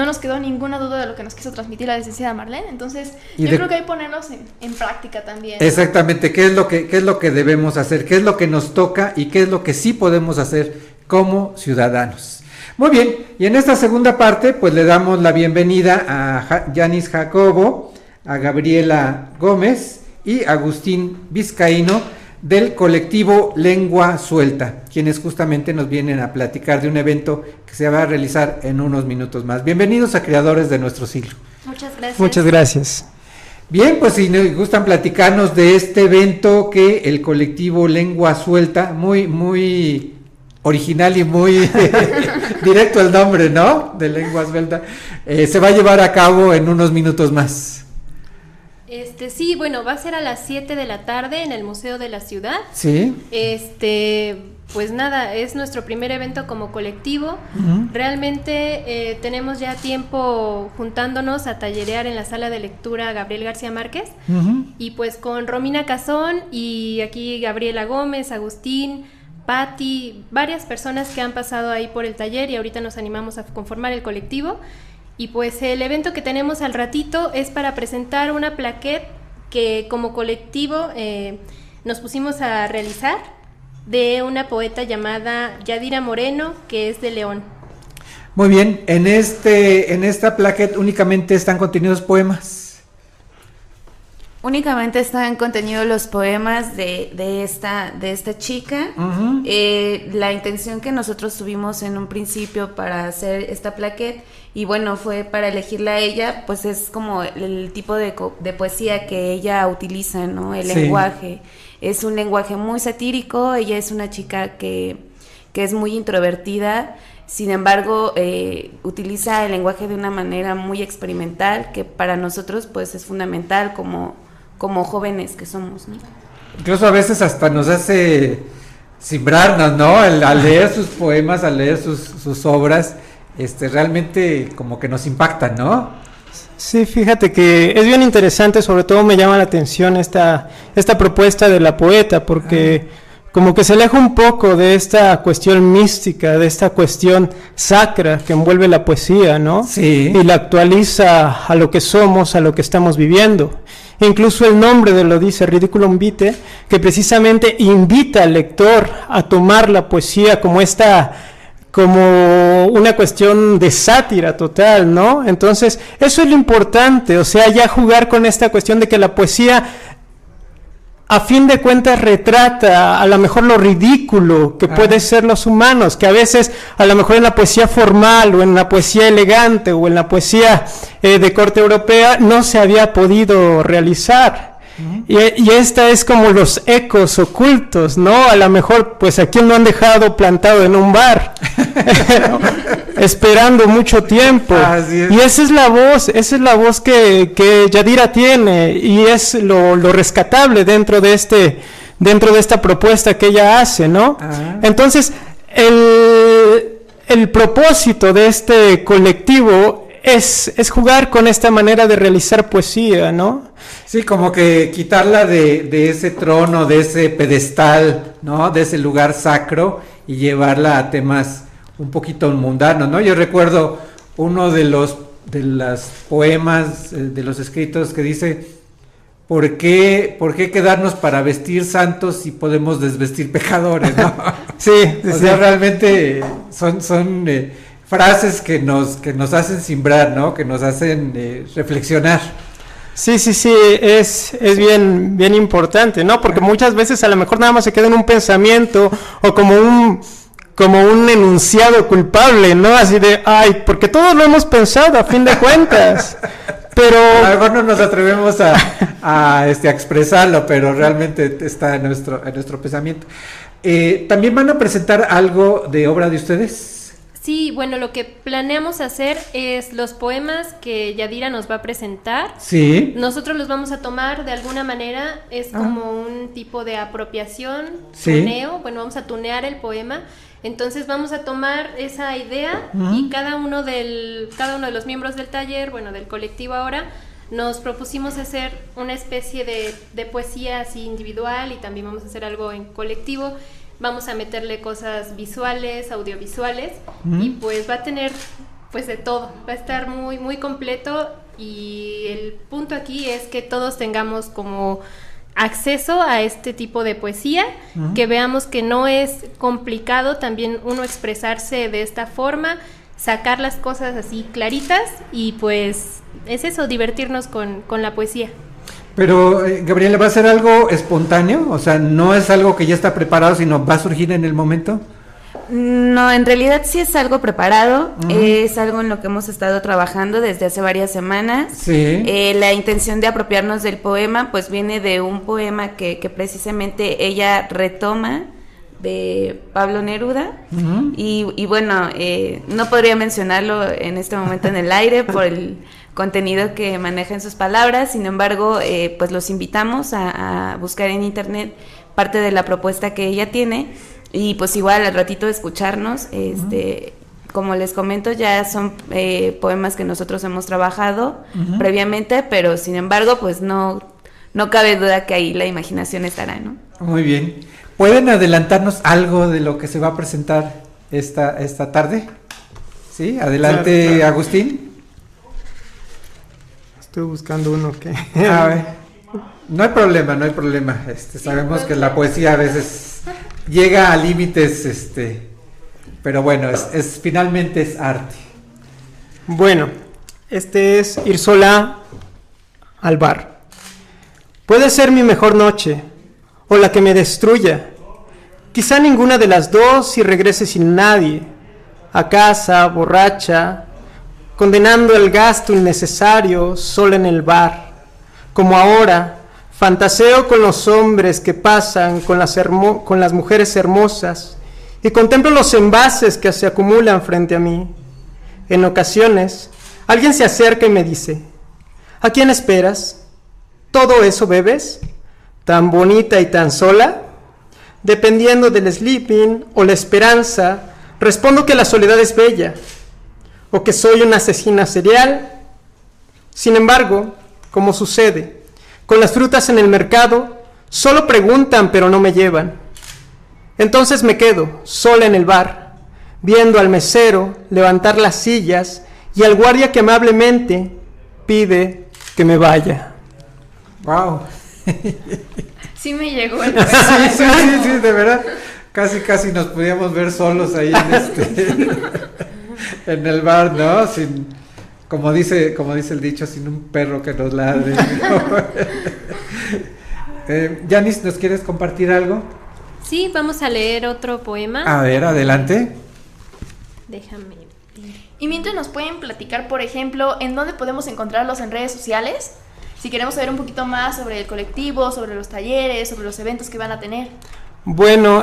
nos quedó ninguna duda de lo que nos quiso transmitir la licenciada Marlene, entonces yo creo que hay que ponernos en práctica también. Exactamente, ¿qué es lo que debemos hacer? ¿Qué es lo que nos toca y qué es lo que sí podemos hacer como ciudadanos? Muy bien, y en esta segunda parte pues le damos la bienvenida a Yanis Jacobo, a Gabriela Gómez y Agustín Vizcaíno del colectivo Lengua Suelta, quienes justamente nos vienen a platicar de un evento que se va a realizar en unos minutos más. Bienvenidos a Creadores de Nuestro Siglo. Muchas gracias. Muchas gracias. Bien, pues si nos gustan platicarnos de este evento que el colectivo Lengua Suelta, muy original y muy directo el nombre, ¿no?, de Lengua Suelta, se va a llevar a cabo en unos minutos más. Sí, bueno, va a ser a las 7 de la tarde en el Museo de la Ciudad. Sí. Pues nada, es nuestro primer evento como colectivo. Realmente tenemos ya tiempo juntándonos a tallerear en la sala de lectura Gabriel García Márquez. Y pues con Romina Cazón y aquí Gabriela Gómez, Agustín, Patti, varias personas que han pasado ahí por el taller y ahorita nos animamos a conformar el colectivo. Y pues el evento que tenemos al ratito es para presentar una plaquette que como colectivo nos pusimos a realizar de una poeta llamada Yadira Moreno, que es de León. Muy bien, en esta plaquette únicamente están contenidos poemas. Únicamente están contenidos los poemas de esta chica. Uh-huh. La intención que nosotros tuvimos en un principio para hacer esta plaquette, y bueno, fue para elegirla a ella, pues es como el tipo de poesía que ella utiliza, ¿no? El lenguaje. Es un lenguaje muy satírico, ella es una chica que es muy introvertida. Sin embargo, utiliza el lenguaje de una manera muy experimental, que para nosotros pues es fundamental como jóvenes que somos, ¿no? Incluso a veces hasta nos hace cimbrarnos, ¿no? Al leer sus poemas, al leer sus obras, realmente como que nos impactan, ¿no? Sí, fíjate que es bien interesante, sobre todo me llama la atención esta propuesta de la poeta, porque como que se aleja un poco de esta cuestión mística, de esta cuestión sacra que envuelve la poesía, ¿no? Sí. Y la actualiza a lo que somos, a lo que estamos viviendo. Incluso el nombre de lo dice, Ridiculum Vitae, que invita al lector a tomar la poesía como una cuestión de sátira total, ¿no? Entonces, eso es lo importante, o sea, ya jugar con esta cuestión de que la poesía, a fin de cuentas, retrata a lo mejor lo ridículo que puede ser los humanos, que a veces, a lo mejor en la poesía formal, o en la poesía elegante, o en la poesía de corte europea, no se había podido realizar. Y esta es como los ecos ocultos, ¿no? A lo mejor, pues aquí lo han dejado plantado en un bar, esperando mucho tiempo. Y esa es la voz que Yadira tiene, y es lo rescatable dentro de esta propuesta que ella hace, ¿no? Entonces, el propósito de este colectivo es jugar con esta manera de realizar poesía, ¿no? Sí, como que quitarla de ese trono, de ese pedestal, ¿no? De ese lugar sacro, y llevarla a temas un poquito mundanos, ¿no? Yo recuerdo uno de los poemas, de los escritos, que dice: ¿por qué quedarnos para vestir santos si podemos desvestir pecadores, ¿no? Sí, o sea, realmente son frases que nos hacen simbrar, ¿no? Que nos hacen reflexionar. Sí, es bien importante, ¿no? Porque muchas veces a lo mejor nada más se queda en un pensamiento, o como un enunciado culpable, ¿no? Así de, porque todos lo hemos pensado a fin de cuentas, pero... A lo mejor no nos atrevemos a expresarlo, pero realmente está en nuestro pensamiento. ¿También van a presentar algo de obra de ustedes? Sí, bueno, lo que planeamos hacer es los poemas que Yadira nos va a presentar. Sí. Nosotros los vamos a tomar de alguna manera, es como un tipo de apropiación, tuneo. Bueno, vamos a tunear el poema. Entonces vamos a tomar esa idea, y cada uno de los miembros del taller, bueno, del colectivo ahora, nos propusimos hacer una especie de poesía así individual, y también vamos a hacer algo en colectivo. Vamos a meterle cosas visuales, audiovisuales, y pues va a tener pues de todo, va a estar muy, muy completo, y el punto aquí es que todos tengamos como acceso a este tipo de poesía, que veamos que no es complicado también uno expresarse de esta forma, sacar las cosas así claritas, y pues es eso, divertirnos con la poesía. Pero, Gabriela, ¿va a ser algo espontáneo? O sea, ¿no es algo que ya está preparado, sino va a surgir en el momento? No, en realidad sí es algo preparado, es algo en lo que hemos estado trabajando desde hace varias semanas. Sí. La intención de apropiarnos del poema, pues viene de un poema que precisamente ella retoma de Pablo Neruda, y bueno, no podría mencionarlo en este momento en el aire por el contenido que maneja en sus palabras. Sin embargo, pues los invitamos a buscar en internet parte de la propuesta que ella tiene, y pues igual al ratito de escucharnos, como les comento, ya son poemas que nosotros hemos trabajado previamente, pero sin embargo, pues no cabe duda que ahí la imaginación estará, ¿no? Muy bien. ¿Pueden adelantarnos algo de lo que se va a presentar esta tarde? Sí, adelante, claro. Agustín. Estoy buscando uno que... A ver, no hay problema. Sabemos que la poesía a veces llega a límites, pero bueno, finalmente es arte. Bueno, este es Ir sola al bar. Puede ser mi mejor noche, o la que me destruya. Quizá ninguna de las dos si regrese sin nadie, a casa, borracha, condenando el gasto innecesario sola en el bar. Como ahora, fantaseo con los hombres que pasan, con las mujeres hermosas, y contemplo los envases que se acumulan frente a mí. En ocasiones, alguien se acerca y me dice: ¿a quién esperas? ¿Todo eso bebes? ¿Tan bonita y tan sola? Dependiendo del sleeping o la esperanza, respondo que la soledad es bella, o que soy una asesina serial. Sin embargo, como sucede con las frutas en el mercado, solo preguntan pero no me llevan. Entonces me quedo sola en el bar, viendo al mesero levantar las sillas y al guardia que amablemente pide que me vaya. Wow. Sí me llegó el sí, de verdad. Casi nos podíamos ver solos ahí en el bar, ¿no? Sin, como dice el dicho, sin un perro que nos ladre. Yanis, ¿nos quieres compartir algo? Sí, vamos a leer otro poema. A ver, adelante. Déjame. Y mientras nos pueden platicar, por ejemplo, en dónde podemos encontrarlos en redes sociales, si queremos saber un poquito más sobre el colectivo, sobre los talleres, sobre los eventos que van a tener. Bueno,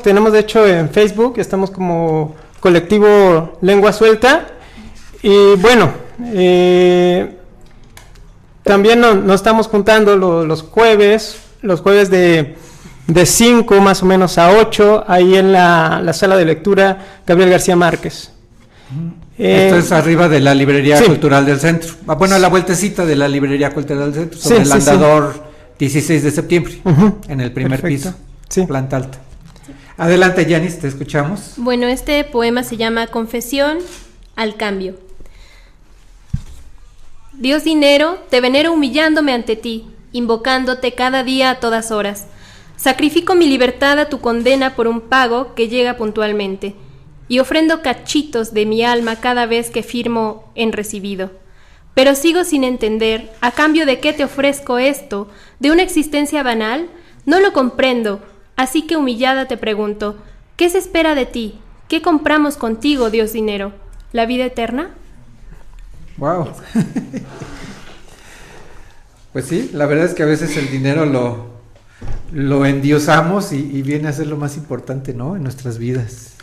tenemos de hecho en Facebook, estamos como Colectivo Lengua Suelta, y bueno, también nos estamos juntando los jueves de 5 más o menos a 8, ahí en la sala de lectura Gabriel García Márquez. Esto es arriba de la Librería Cultural del Centro. Bueno, a la vueltecita de la Librería Cultural del Centro, sobre el andador 16 de septiembre, en el primer piso, planta alta. Adelante, Yanis, te escuchamos. Bueno, este poema se llama Confesión al Cambio. Dios dinero, te venero humillándome ante ti, invocándote cada día a todas horas. Sacrifico mi libertad a tu condena por un pago que llega puntualmente, y ofrendo cachitos de mi alma cada vez que firmo en recibido. Pero sigo sin entender, ¿a cambio de qué te ofrezco esto? ¿De una existencia banal? No lo comprendo, así que humillada te pregunto, ¿qué se espera de ti? ¿Qué compramos contigo, Dios dinero? ¿La vida eterna? Wow. Pues sí, la verdad es que a veces el dinero lo endiosamos y viene a ser lo más importante, ¿no? En nuestras vidas.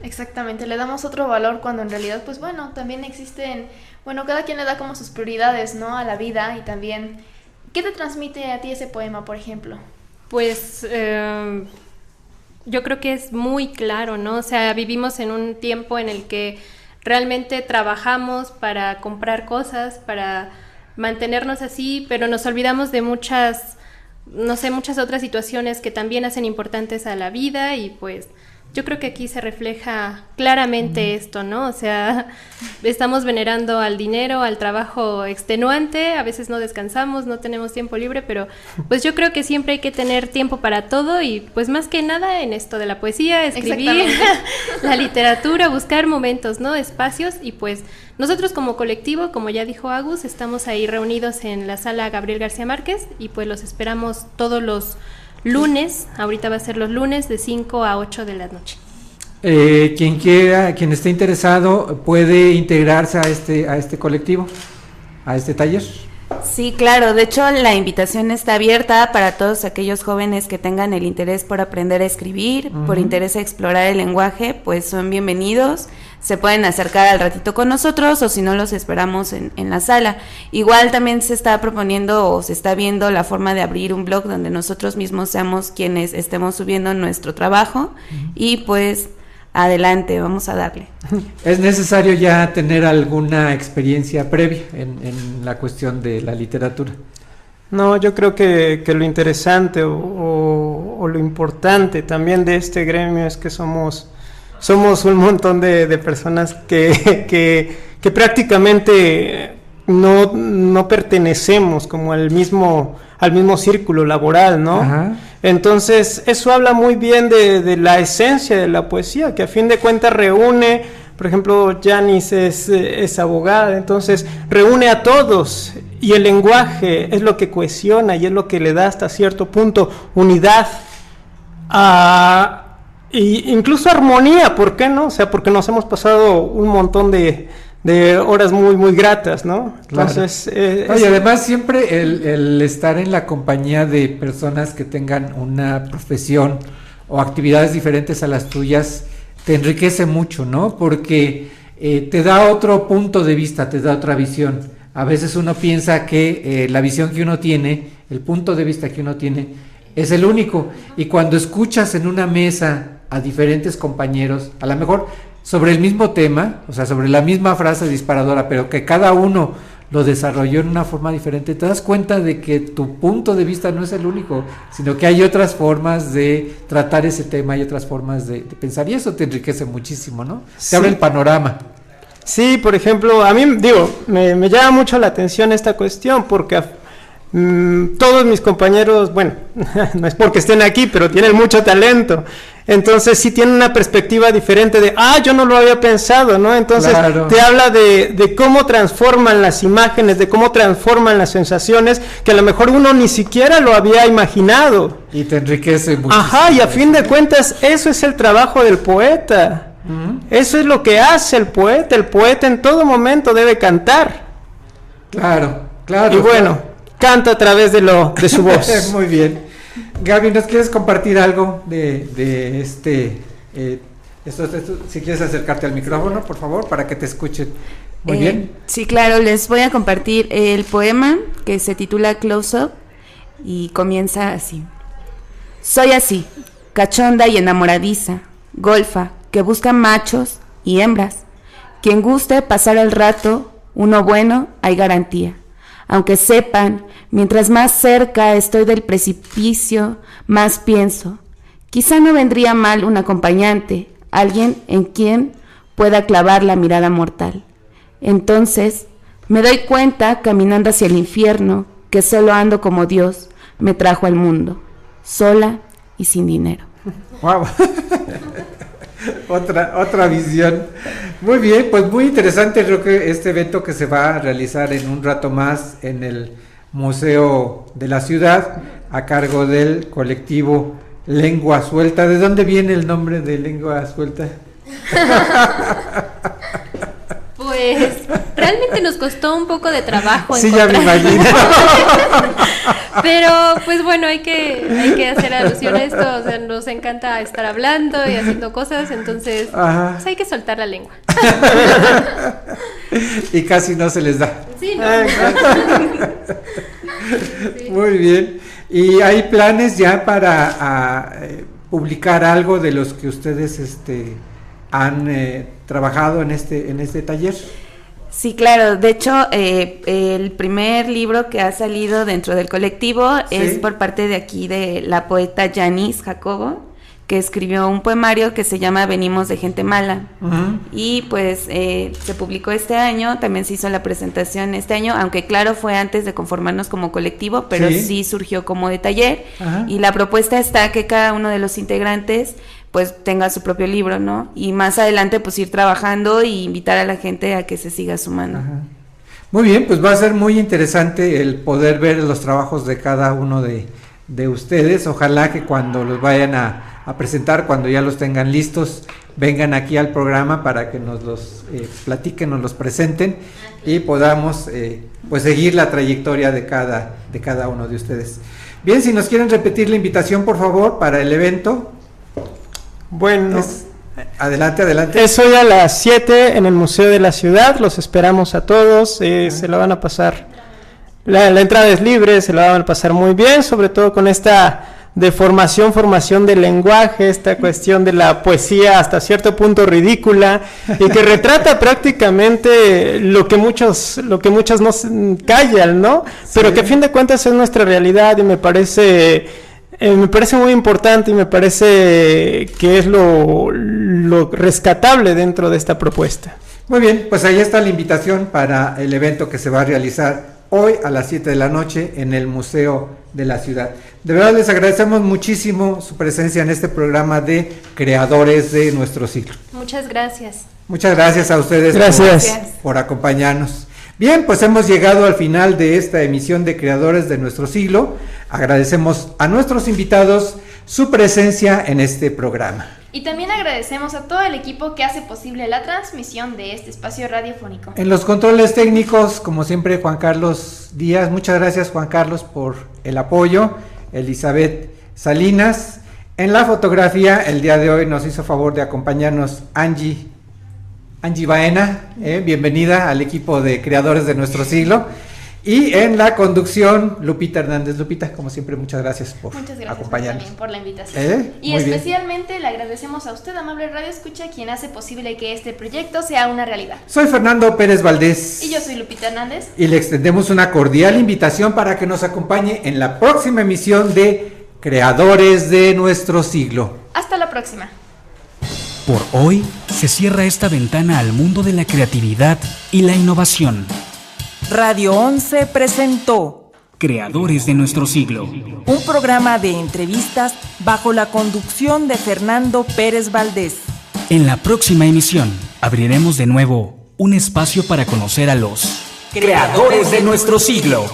Exactamente, le damos otro valor cuando en realidad, pues bueno, también existen, bueno, cada quien le da como sus prioridades, ¿no? A la vida. Y también, ¿qué te transmite a ti ese poema, por ejemplo? Pues yo creo que es muy claro, ¿no? O sea, vivimos en un tiempo en el que realmente trabajamos para comprar cosas, para mantenernos así, pero nos olvidamos de muchas otras situaciones que también hacen importantes a la vida. Y pues yo creo que aquí se refleja claramente esto, ¿no? O sea, estamos venerando al dinero, al trabajo extenuante, a veces no descansamos, no tenemos tiempo libre, pero pues yo creo que siempre hay que tener tiempo para todo. Y pues más que nada en esto de la poesía, escribir, la literatura, buscar momentos, ¿no? Espacios. Y pues nosotros como colectivo, como ya dijo Agus, estamos ahí reunidos en la sala Gabriel García Márquez, y pues los esperamos todos los lunes. Ahorita va a ser los lunes de 5 a 8 de la noche. Quien quiera, quien esté interesado, puede integrarse a este colectivo, a este taller. Sí, claro. De hecho, la invitación está abierta para todos aquellos jóvenes que tengan el interés por aprender a escribir, por interés a explorar el lenguaje, pues son bienvenidos. Se pueden acercar al ratito con nosotros, o si no, los esperamos en la sala. Igual también se está proponiendo o se está viendo la forma de abrir un blog donde nosotros mismos seamos quienes estemos subiendo nuestro trabajo. Y pues adelante, vamos a darle. ¿Es necesario ya tener alguna experiencia previa en la cuestión de la literatura? No, yo creo que lo interesante o lo importante también de este gremio es que somos un montón de personas que prácticamente no pertenecemos como al mismo círculo laboral, ¿no? Ajá. Entonces, eso habla muy bien de la esencia de la poesía, que a fin de cuentas reúne por ejemplo, Janice es abogada, entonces reúne a todos y el lenguaje es lo que cohesiona y es lo que le da hasta cierto punto unidad y incluso armonía, ¿por qué no? O sea, porque nos hemos pasado un montón de horas muy, muy gratas, ¿no? Entonces... Claro. Y además siempre el estar en la compañía de personas que tengan una profesión o actividades diferentes a las tuyas te enriquece mucho, ¿no? Porque te da otro punto de vista, te da otra visión. A veces uno piensa que la visión que uno tiene, el punto de vista que uno tiene, es el único. Y cuando escuchas en una mesa a diferentes compañeros, a lo mejor sobre el mismo tema, o sea, sobre la misma frase disparadora, pero que cada uno lo desarrolló en una forma diferente, te das cuenta de que tu punto de vista no es el único, sino que hay otras formas de tratar ese tema, hay otras formas de pensar, y eso te enriquece muchísimo, ¿no? Sí. Te abre el panorama. Sí, por ejemplo, a mí, me llama mucho la atención esta cuestión, porque todos mis compañeros, bueno, no es porque estén aquí, pero tienen mucho talento. Entonces sí tienen una perspectiva diferente de, yo no lo había pensado, ¿no? Entonces claro, te habla de cómo transforman las imágenes, de cómo transforman las sensaciones, que a lo mejor uno ni siquiera lo había imaginado. Y te enriquece mucho. Ajá, y a fin de cuentas, eso es el trabajo del poeta. Eso es lo que hace el poeta en todo momento debe cantar. Claro, claro. Y bueno, canta a través de su voz. Muy bien. Gaby, ¿nos quieres compartir algo si quieres acercarte al micrófono, por favor, para que te escuchen? Muy bien. Sí, claro, les voy a compartir el poema que se titula Close Up y comienza así. Soy así, cachonda y enamoradiza, golfa, que busca machos y hembras. Quien guste pasar el rato, uno bueno, hay garantía. Aunque sepan, mientras más cerca estoy del precipicio, más pienso. Quizá no vendría mal un acompañante, alguien en quien pueda clavar la mirada mortal. Entonces, me doy cuenta, caminando hacia el infierno, que solo ando como Dios me trajo al mundo, sola y sin dinero. Wow. Otra visión. Muy bien, pues muy interesante, creo que este evento que se va a realizar en un rato más en el Museo de la Ciudad, a cargo del colectivo Lengua Suelta. ¿De dónde viene el nombre de Lengua Suelta? Pues realmente nos costó un poco de trabajo. Sí, ya me imagino. Pero pues bueno, hay que hacer alusión a esto, o sea, nos encanta estar hablando y haciendo cosas, entonces pues hay que soltar la lengua. Y casi no se les da. Sí, ¿no? Sí. Muy bien. ¿Y hay planes ya para publicar algo de los que ustedes han trabajado en este taller? Sí, claro. De hecho, el primer libro que ha salido dentro del colectivo es por parte de aquí de la poeta Janice Jacobo, que escribió un poemario que se llama Venimos de gente mala. Y pues se publicó este año, también se hizo la presentación este año, aunque claro fue antes de conformarnos como colectivo, pero sí surgió como de taller. Y la propuesta está que cada uno de los integrantes pues tenga su propio libro, ¿no? Y más adelante pues ir trabajando e invitar a la gente a que se siga sumando. Muy bien, pues va a ser muy interesante el poder ver los trabajos de cada uno de ustedes. Ojalá que cuando los vayan a presentar, cuando ya los tengan listos, vengan aquí al programa para que nos los platiquen, nos los presenten y podamos pues seguir la trayectoria de cada uno de ustedes. Bien, si nos quieren repetir la invitación, por favor, para el evento. Bueno, adelante. Es hoy a las 7 en el Museo de la Ciudad, los esperamos a todos, se la van a pasar, la entrada es libre, se la van a pasar muy bien, sobre todo con esta formación del lenguaje, esta cuestión de la poesía hasta cierto punto ridícula y que retrata prácticamente lo que muchos nos callan, ¿no? Pero que a fin de cuentas es nuestra realidad y me parece muy importante y me parece que es lo rescatable dentro de esta propuesta. Muy bien, pues ahí está la invitación para el evento que se va a realizar hoy a las 7 de la noche en el Museo de la Ciudad. De verdad les agradecemos muchísimo su presencia en este programa de Creadores de Nuestro Siglo. Muchas gracias. Muchas gracias a ustedes por acompañarnos. Bien, pues hemos llegado al final de esta emisión de Creadores de Nuestro Siglo. Agradecemos a nuestros invitados su presencia en este programa. Y también agradecemos a todo el equipo que hace posible la transmisión de este espacio radiofónico. En los controles técnicos, como siempre, Juan Carlos Díaz. Muchas gracias, Juan Carlos, por el apoyo. Elizabeth Salinas. En la fotografía, el día de hoy nos hizo favor de acompañarnos Angie Baena. Bienvenida al equipo de Creadores de Nuestro Siglo. Y en la conducción, Lupita Hernández. Lupita, como siempre, muchas gracias por acompañarnos. También por la invitación. Y muy especialmente bien. Le agradecemos a usted, amable Radio Escucha, quien hace posible que este proyecto sea una realidad. Soy Fernando Pérez Valdés. Y yo soy Lupita Hernández. Y le extendemos una cordial invitación para que nos acompañe en la próxima emisión de Creadores de Nuestro Siglo. Hasta la próxima. Por hoy se cierra esta ventana al mundo de la creatividad y la innovación. Radio 11 presentó Creadores de Nuestro Siglo, un programa de entrevistas bajo la conducción de Fernando Pérez Valdés. En la próxima emisión abriremos de nuevo un espacio para conocer a los Creadores de Nuestro Siglo.